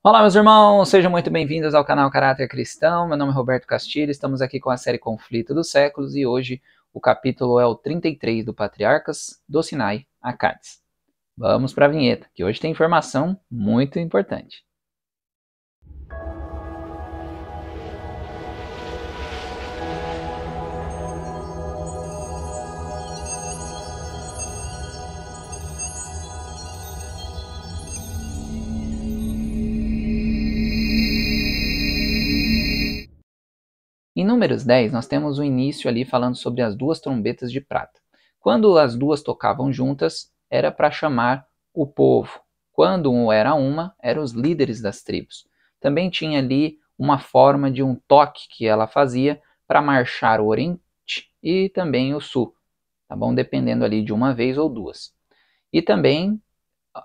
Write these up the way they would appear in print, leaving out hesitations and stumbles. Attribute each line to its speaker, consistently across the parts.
Speaker 1: Olá, meus irmãos, sejam muito bem-vindos ao canal Caráter Cristão. Meu nome é Roberto Castilho, estamos aqui com a série Conflito dos Séculos e hoje o capítulo é o 33 do Patriarcas do Sinai a Cádiz. Vamos para a vinheta, que hoje tem informação muito importante. Em Números 10, nós temos o início ali falando sobre as duas trombetas de prata. Quando as duas tocavam juntas, era para chamar o povo. Quando era uma, eram os líderes das tribos. Também tinha ali uma forma de um toque que ela fazia para marchar o Oriente e também o Sul, tá bom? Dependendo ali de uma vez ou duas. E também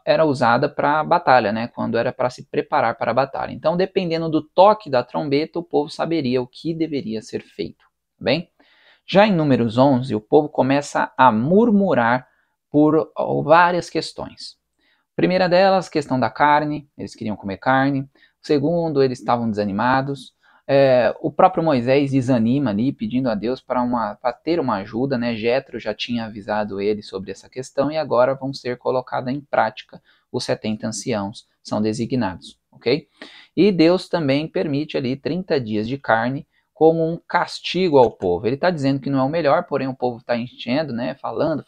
Speaker 1: era usada para a batalha, né? Quando era para se preparar para a batalha. Então, dependendo do toque da trombeta, o povo saberia o que deveria ser feito, tá bem? Já em Números 11, o povo começa a murmurar por várias questões. A primeira delas, questão da carne, eles queriam comer carne. Segundo, eles estavam desanimados. O próprio Moisés desanima ali, pedindo a Deus para ter uma ajuda, né? Jetro já tinha avisado ele sobre essa questão e agora vão ser colocados em prática. Os 70 anciãos são designados, ok? E Deus também permite ali 30 dias de carne como um castigo ao povo. Ele está dizendo que não é o melhor, porém o povo está enchendo, né? Falando,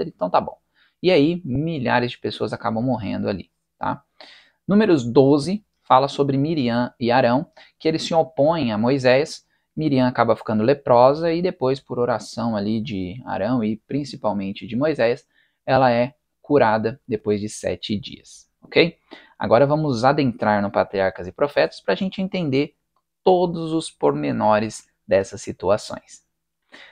Speaker 1: então tá bom. E aí, milhares de pessoas acabam morrendo ali, tá? Números 12 fala sobre Miriam e Arão, que eles se opõem a Moisés. Miriam acaba ficando leprosa e depois, por oração ali de Arão e principalmente de Moisés, ela é curada depois de 7 dias, ok? Agora vamos adentrar no Patriarcas e Profetas para a gente entender todos os pormenores dessas situações.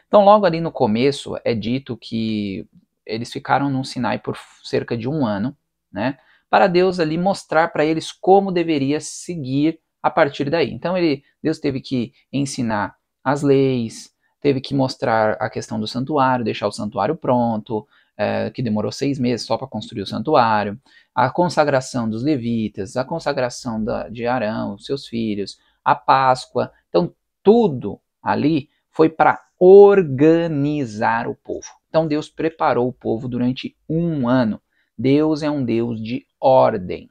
Speaker 1: Então, logo ali no começo, é dito que eles ficaram no Sinai por cerca de um ano, né? Para Deus ali mostrar para eles como deveria seguir a partir daí. Então, Deus teve que ensinar as leis, teve que mostrar a questão do santuário, deixar o santuário pronto, que demorou 6 meses só para construir o santuário, a consagração dos levitas, a consagração de Arão, seus filhos, a Páscoa. Então, tudo ali foi para organizar o povo. Então Deus preparou o povo durante um ano. Deus é um Deus de ordem.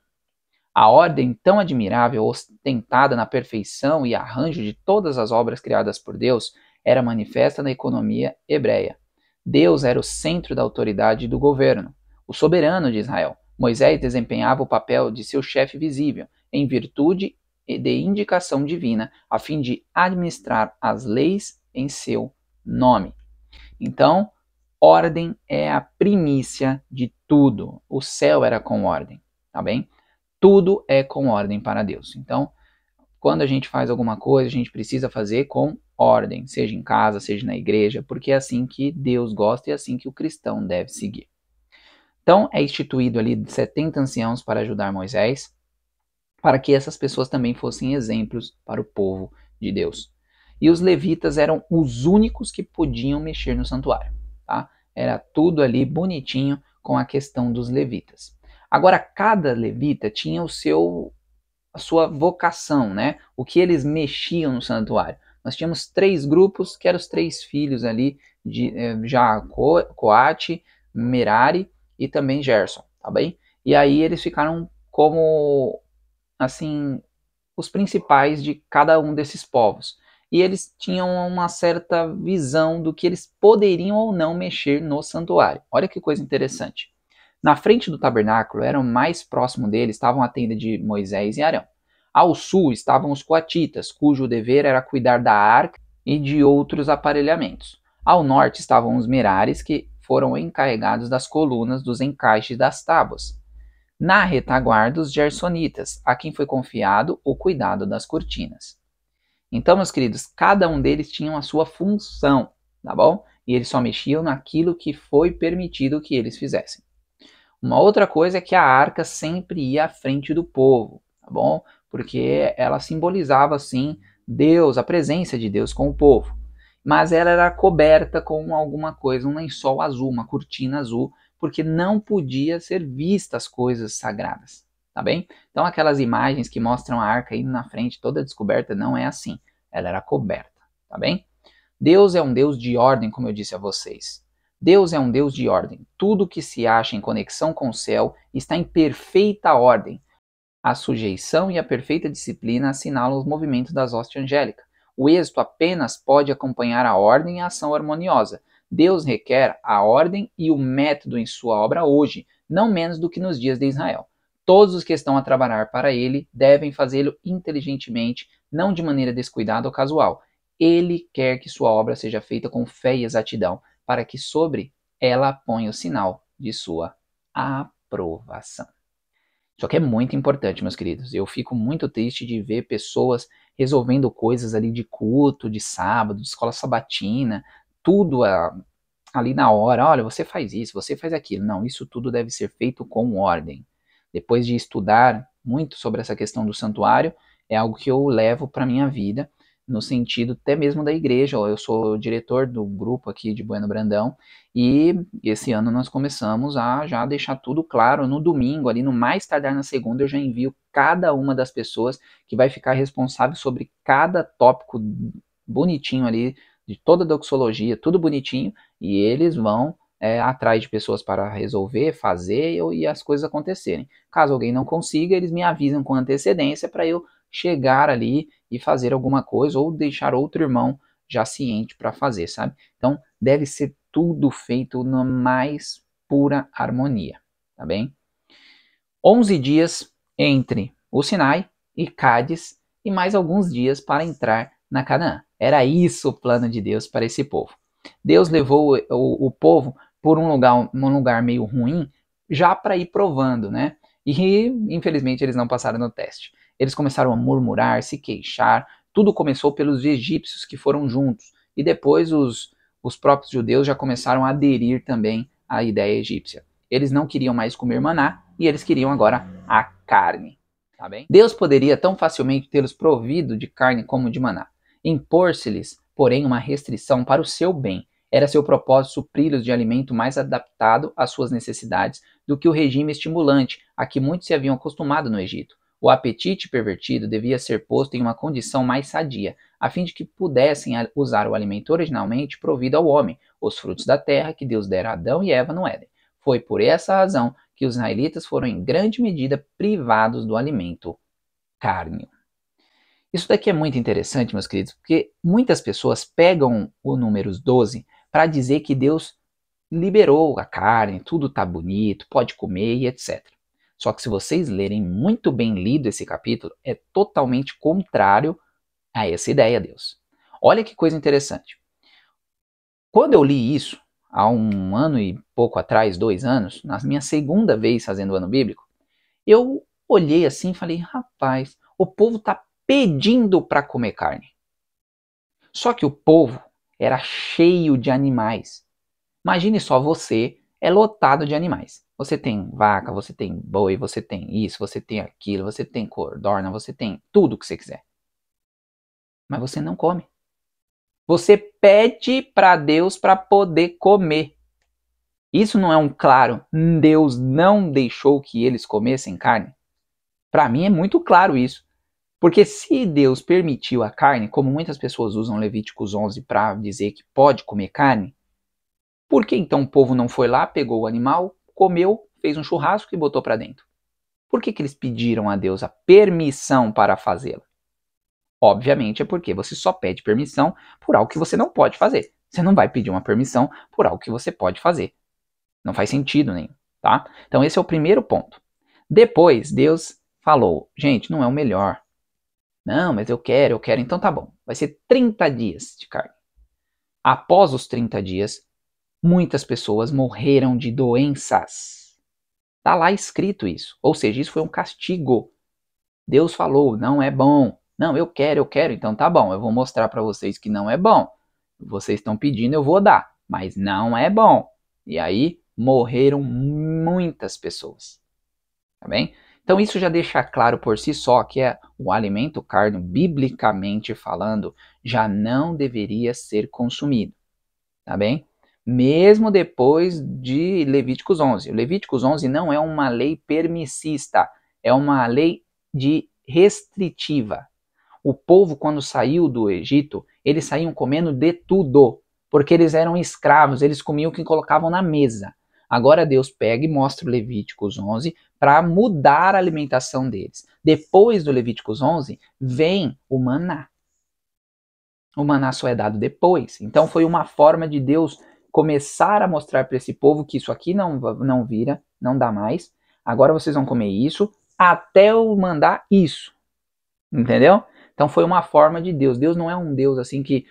Speaker 1: A ordem tão admirável, ostentada na perfeição e arranjo de todas as obras criadas por Deus, era manifesta na economia hebreia. Deus era o centro da autoridade e do governo, o soberano de Israel. Moisés desempenhava o papel de seu chefe visível, em virtude de indicação divina, a fim de administrar as leis em seu nome. Então, ordem é a primícia de tudo. O céu era com ordem, tá bem? Tudo é com ordem para Deus. Então, quando a gente faz alguma coisa, a gente precisa fazer com ordem, seja em casa, seja na igreja, porque é assim que Deus gosta e é assim que o cristão deve seguir. Então, é instituído ali 70 anciãos para ajudar Moisés, para que essas pessoas também fossem exemplos para o povo de Deus. E os levitas eram os únicos que podiam mexer no santuário, tá? Era tudo ali bonitinho com a questão dos levitas. Agora, cada levita tinha a sua vocação, né? O que eles mexiam no santuário. Nós tínhamos 3 grupos, que eram os 3 filhos ali, já Coate, Merari e também Gerson, tá bem? E aí eles ficaram como, assim, os principais de cada um desses povos. E eles tinham uma certa visão do que eles poderiam ou não mexer no santuário. Olha que coisa interessante. Na frente do tabernáculo, eram mais próximo deles, estavam a tenda de Moisés e Arão. Ao sul estavam os coatitas, cujo dever era cuidar da arca e de outros aparelhamentos. Ao norte estavam os merares, que foram encarregados das colunas dos encaixes das tábuas. Na retaguarda, os gersonitas, a quem foi confiado o cuidado das cortinas. Então, meus queridos, cada um deles tinha a sua função, tá bom? E eles só mexiam naquilo que foi permitido que eles fizessem. Uma outra coisa é que a arca sempre ia à frente do povo, tá bom? Porque ela simbolizava, assim, Deus, a presença de Deus com o povo. Mas ela era coberta com alguma coisa, um lençol azul, uma cortina azul, porque não podia ser vista as coisas sagradas, tá bem? Então aquelas imagens que mostram a arca indo na frente, toda descoberta, não é assim. Ela era coberta, tá bem? Deus é um Deus de ordem, como eu disse a vocês. Deus é um Deus de ordem. Tudo que se acha em conexão com o céu está em perfeita ordem. A sujeição e a perfeita disciplina assinalam os movimentos das hostes angélicas. O êxito apenas pode acompanhar a ordem e a ação harmoniosa. Deus requer a ordem e o método em sua obra hoje, não menos do que nos dias de Israel. Todos os que estão a trabalhar para ele devem fazê-lo inteligentemente, não de maneira descuidada ou casual. Ele quer que sua obra seja feita com fé e exatidão, para que sobre ela ponha o sinal de sua aprovação. Isso aqui é muito importante, meus queridos. Eu fico muito triste de ver pessoas resolvendo coisas ali de culto, de sábado, de escola sabatina, tudo ali na hora. Olha, você faz isso, você faz aquilo. Não, isso tudo deve ser feito com ordem. Depois de estudar muito sobre essa questão do santuário, é algo que eu levo para minha vida, no sentido até mesmo da igreja. Eu sou diretor do grupo aqui de Bueno Brandão, e esse ano nós começamos a já deixar tudo claro. No domingo, ali no mais tardar na segunda, eu já envio cada uma das pessoas que vai ficar responsável sobre cada tópico bonitinho ali, de toda a doxologia, tudo bonitinho, e eles vão atrás de pessoas para resolver, fazer e as coisas acontecerem. Caso alguém não consiga, eles me avisam com antecedência para eu chegar ali e fazer alguma coisa, ou deixar outro irmão já ciente para fazer, sabe? Então, deve ser tudo feito na mais pura harmonia, tá bem? 11 dias entre o Sinai e Cádiz, e mais alguns dias para entrar na Canaã. Era isso o plano de Deus para esse povo. Deus levou o povo por um lugar meio ruim, já para ir provando, né? E infelizmente eles não passaram no teste. Eles começaram a murmurar, se queixar. Tudo começou pelos egípcios que foram juntos. E depois os próprios judeus já começaram a aderir também à ideia egípcia. Eles não queriam mais comer maná e eles queriam agora a carne. Tá bem? Deus poderia tão facilmente tê-los provido de carne como de maná. Impor-se-lhes, porém, uma restrição para o seu bem. Era seu propósito supri-los de alimento mais adaptado às suas necessidades do que o regime estimulante a que muitos se haviam acostumado no Egito. O apetite pervertido devia ser posto em uma condição mais sadia, a fim de que pudessem usar o alimento originalmente provido ao homem, os frutos da terra que Deus dera a Adão e Eva no Éden. Foi por essa razão que os israelitas foram em grande medida privados do alimento cárneo. Isso daqui é muito interessante, meus queridos, porque muitas pessoas pegam o Números 12 para dizer que Deus liberou a carne, tudo está bonito, pode comer e etc. Só que se vocês lerem muito bem lido esse capítulo, é totalmente contrário a essa ideia, Deus. Olha que coisa interessante. Quando eu li isso, há um ano e pouco atrás, 2 anos, na minha segunda vez fazendo o ano bíblico, eu olhei assim e falei, rapaz, o povo está pedindo para comer carne. Só que o povo era cheio de animais. Imagine só, você é lotado de animais. Você tem vaca, você tem boi, você tem isso, você tem aquilo, você tem codorna, você tem tudo que você quiser. Mas você não come. Você pede para Deus para poder comer. Isso não é um claro, Deus não deixou que eles comessem carne? Para mim é muito claro isso. Porque se Deus permitiu a carne, como muitas pessoas usam Levíticos 11 para dizer que pode comer carne, por que então o povo não foi lá, pegou o animal, comeu, fez um churrasco e botou para dentro? Por que eles pediram a Deus a permissão para fazê-lo? Obviamente é porque você só pede permissão por algo que você não pode fazer. Você não vai pedir uma permissão por algo que você pode fazer. Não faz sentido nenhum, tá? Então esse é o primeiro ponto. Depois Deus falou, gente, não é o melhor. Não, mas eu quero, então tá bom. Vai ser 30 dias de carne. Após os 30 dias, muitas pessoas morreram de doenças. Tá lá escrito isso. Ou seja, isso foi um castigo. Deus falou, não é bom. Não, eu quero, então tá bom. Eu vou mostrar para vocês que não é bom. Vocês estão pedindo, eu vou dar. Mas não é bom. E aí, morreram muitas pessoas. Tá bem? Então isso já deixa claro por si só que o alimento carne, biblicamente falando, já não deveria ser consumido, tá bem? Mesmo depois de Levíticos 11. O Levíticos 11 não é uma lei permissista, é uma lei restritiva. O povo, quando saiu do Egito, eles saíam comendo de tudo, porque eles eram escravos, eles comiam o que colocavam na mesa. Agora Deus pega e mostra o Levíticos 11 para mudar a alimentação deles. Depois do Levíticos 11, vem o maná. O maná só é dado depois. Então foi uma forma de Deus começar a mostrar para esse povo que isso aqui não vira, não dá mais. Agora vocês vão comer isso até eu mandar isso. Entendeu? Então foi uma forma de Deus. Deus não é um Deus assim que,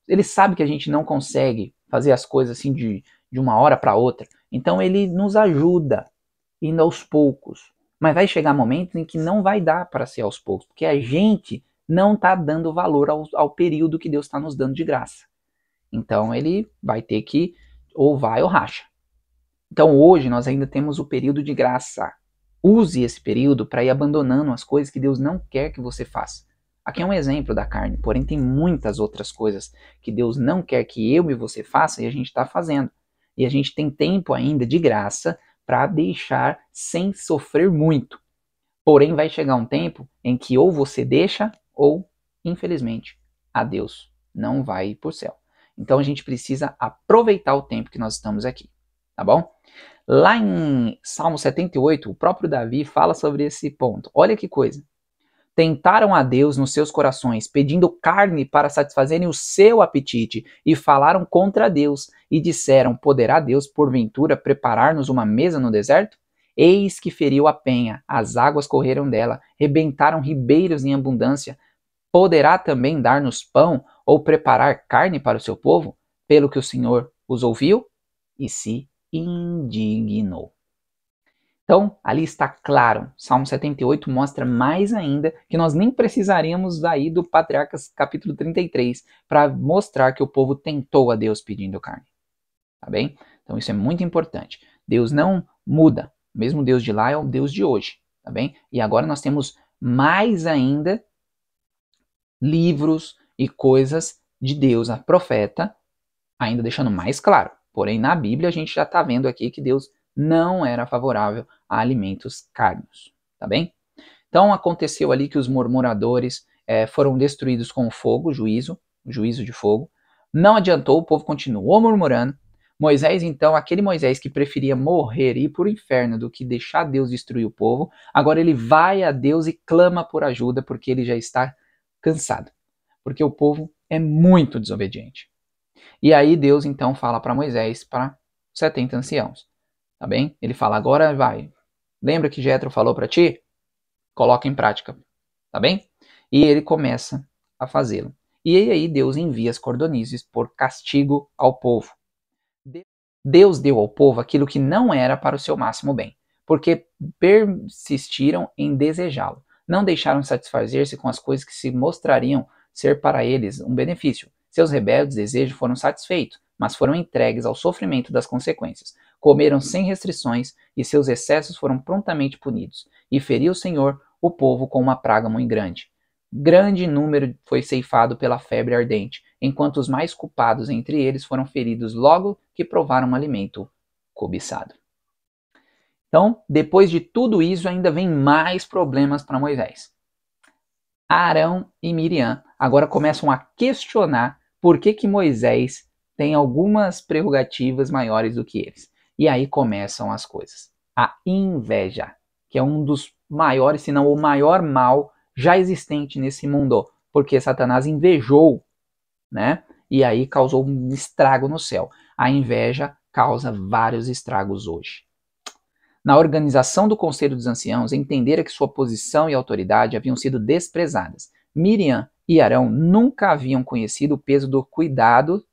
Speaker 1: ele sabe que a gente não consegue fazer as coisas assim de uma hora para outra. Então ele nos ajuda indo aos poucos. Mas vai chegar momentos em que não vai dar para ser aos poucos, porque a gente não está dando valor ao período que Deus está nos dando de graça. Então ele vai ter que, ou vai ou racha. Então hoje nós ainda temos o período de graça. Use esse período para ir abandonando as coisas que Deus não quer que você faça. Aqui é um exemplo da carne, porém tem muitas outras coisas que Deus não quer que eu e você faça e a gente está fazendo. E a gente tem tempo ainda de graça para deixar sem sofrer muito. Porém vai chegar um tempo em que ou você deixa ou, infelizmente, adeus, não vai ir para o céu. Então a gente precisa aproveitar o tempo que nós estamos aqui, tá bom? Lá em Salmo 78, o próprio Davi fala sobre esse ponto. Olha que coisa. Tentaram a Deus nos seus corações, pedindo carne para satisfazerem o seu apetite, e falaram contra Deus, e disseram: poderá Deus, porventura, preparar-nos uma mesa no deserto? Eis que feriu a penha, as águas correram dela, rebentaram ribeiros em abundância. Poderá também dar-nos pão, ou preparar carne para o seu povo? Pelo que o Senhor os ouviu e se indignou. Então, ali está claro, Salmo 78 mostra mais ainda que nós nem precisaríamos aí do Patriarcas capítulo 33 para mostrar que o povo tentou a Deus pedindo carne. Tá bem? Então isso é muito importante. Deus não muda. O mesmo Deus de lá é o Deus de hoje. Tá bem? E agora nós temos mais ainda livros e coisas de Deus, a profeta, ainda deixando mais claro. Porém, na Bíblia a gente já está vendo aqui que Deus não era favorável a alimentos carnos, tá bem? Então aconteceu ali que os murmuradores foram destruídos com o fogo, juízo de fogo. Não adiantou, o povo continuou murmurando. Moisés, então, aquele Moisés que preferia morrer e ir para o inferno do que deixar Deus destruir o povo, agora ele vai a Deus e clama por ajuda porque ele já está cansado. Porque o povo é muito desobediente. E aí Deus então fala para Moisés, para 70 anciãos. Tá bem? Ele fala, agora vai. Lembra que Jetro falou para ti? Coloca em prática. Tá bem? E ele começa a fazê-lo. E aí Deus envia as cordonizes por castigo ao povo. Deus deu ao povo aquilo que não era para o seu máximo bem, porque persistiram em desejá-lo. Não deixaram satisfazer-se com as coisas que se mostrariam ser para eles um benefício. Seus rebeldes desejos foram satisfeitos, mas foram entregues ao sofrimento das consequências. Comeram sem restrições e seus excessos foram prontamente punidos. E feriu o Senhor o povo com uma praga muito grande. Grande número foi ceifado pela febre ardente, enquanto os mais culpados entre eles foram feridos logo que provaram um alimento cobiçado. Então, depois de tudo isso, ainda vem mais problemas para Moisés. Arão e Miriam agora começam a questionar por que Moisés tem algumas prerrogativas maiores do que eles. E aí começam as coisas. A inveja, que é um dos maiores, se não o maior mal já existente nesse mundo, porque Satanás invejou, né? E aí causou um estrago no céu. A inveja causa vários estragos hoje. Na organização do Conselho dos Anciãos, entendera que sua posição e autoridade haviam sido desprezadas. Miriam e Arão nunca haviam conhecido o peso do cuidado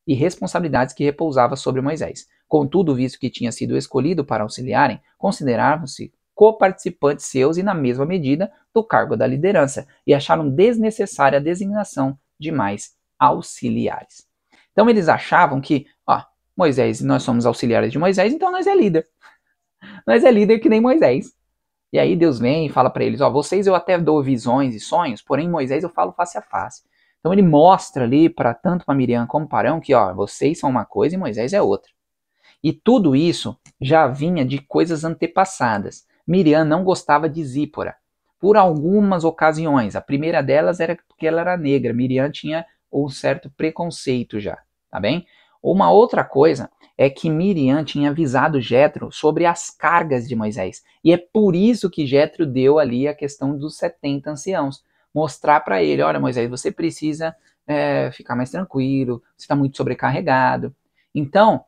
Speaker 1: e responsabilidades que repousava sobre Moisés. Contudo, visto que tinha sido escolhido para auxiliarem, consideravam-se coparticipantes seus e, na mesma medida, do cargo da liderança, e acharam desnecessária a designação de mais auxiliares. Então eles achavam que, Moisés, nós somos auxiliares de Moisés, então nós é líder. Nós é líder que nem Moisés. E aí Deus vem e fala para eles, vocês eu até dou visões e sonhos, porém Moisés eu falo face a face. Então ele mostra ali, tanto para Miriam como para Arão, que vocês são uma coisa e Moisés é outra. E tudo isso já vinha de coisas antepassadas. Miriam não gostava de Zípora, por algumas ocasiões. A primeira delas era porque ela era negra. Miriam tinha um certo preconceito já, tá bem? Uma outra coisa é que Miriam tinha avisado Jétro sobre as cargas de Moisés. E é por isso que Jétro deu ali a questão dos 70 anciãos. Mostrar para ele, olha Moisés, você precisa ficar mais tranquilo, você está muito sobrecarregado. Então,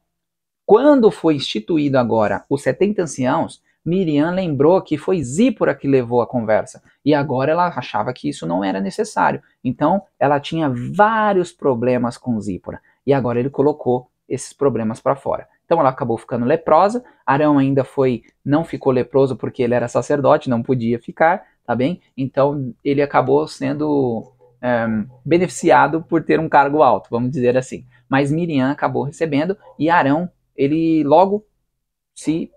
Speaker 1: quando foi instituído agora os 70 anciãos, Miriam lembrou que foi Zípora que levou a conversa. E agora ela achava que isso não era necessário. Então, ela tinha vários problemas com Zípora. E agora ele colocou esses problemas para fora. Então ela acabou ficando leprosa. Arão ainda não ficou leproso porque ele era sacerdote, não podia ficar, tá bem? Então ele acabou sendo beneficiado por ter um cargo alto, vamos dizer assim. Mas Miriam acabou recebendo e Arão, ele logo se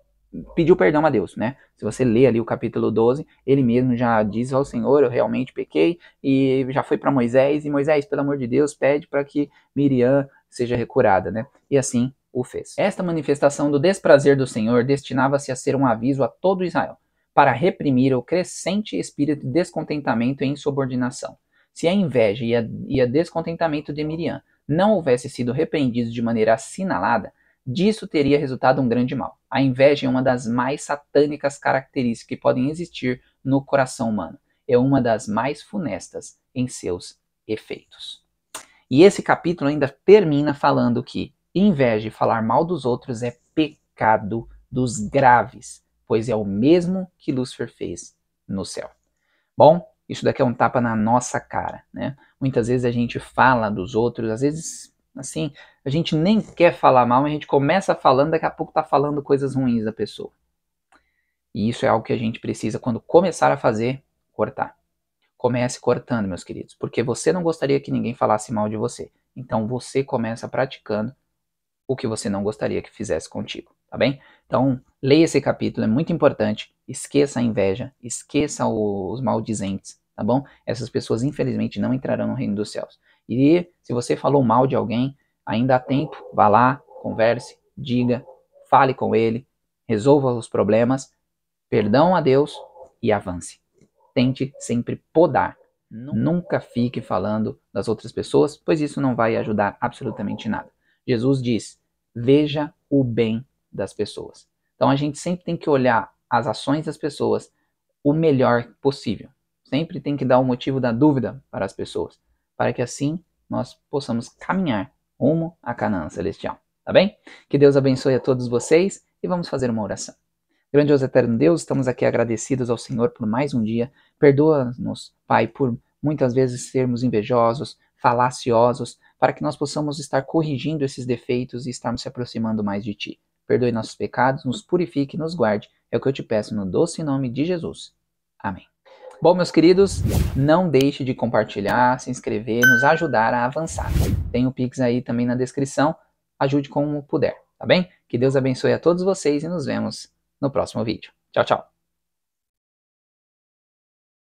Speaker 1: pediu perdão a Deus, né? Se você lê ali o capítulo 12, ele mesmo já diz ao Senhor, eu realmente pequei, e já foi para Moisés, e Moisés, pelo amor de Deus, pede para que Miriam seja recurada, né? E assim o fez. Esta manifestação do desprazer do Senhor destinava-se a ser um aviso a todo Israel, para reprimir o crescente espírito de descontentamento e insubordinação. Se a inveja e a descontentamento de Miriam não houvesse sido repreendidos de maneira assinalada, disso teria resultado um grande mal. A inveja é uma das mais satânicas características que podem existir no coração humano. É uma das mais funestas em seus efeitos. E esse capítulo ainda termina falando que inveja e falar mal dos outros é pecado dos graves, pois é o mesmo que Lúcifer fez no céu. Bom, isso daqui é um tapa na nossa cara, né? Muitas vezes a gente fala dos outros, às vezes, assim, a gente nem quer falar mal, mas a gente começa falando, daqui a pouco tá falando coisas ruins da pessoa. E isso é algo que a gente precisa, quando começar a fazer, cortar. Comece cortando, meus queridos, porque você não gostaria que ninguém falasse mal de você. Então você começa praticando o que você não gostaria que fizesse contigo, tá bem? Então, leia esse capítulo, é muito importante. Esqueça a inveja, esqueça os maldizentes, tá bom? Essas pessoas, infelizmente, não entrarão no reino dos céus. E se você falou mal de alguém, ainda há tempo, vá lá, converse, diga, fale com ele, resolva os problemas, perdão a Deus e avance. Tente sempre podar. Nunca fique falando das outras pessoas, pois isso não vai ajudar absolutamente nada. Jesus diz, veja o bem das pessoas. Então a gente sempre tem que olhar as ações das pessoas o melhor possível. Sempre tem que dar o motivo da dúvida para as pessoas, para que assim nós possamos caminhar rumo à Canaã celestial. Tá bem? Que Deus abençoe a todos vocês e vamos fazer uma oração. Grandioso eterno Deus, estamos aqui agradecidos ao Senhor por mais um dia. Perdoa-nos, Pai, por muitas vezes sermos invejosos, falaciosos, para que nós possamos estar corrigindo esses defeitos e estarmos se aproximando mais de Ti. Perdoe nossos pecados, nos purifique e nos guarde. É o que eu te peço no doce nome de Jesus. Amém. Bom, meus queridos, não deixe de compartilhar, se inscrever, nos ajudar a avançar. Tem o Pix aí também na descrição. Ajude como puder, tá bem? Que Deus abençoe a todos vocês e nos vemos no próximo vídeo. Tchau, tchau.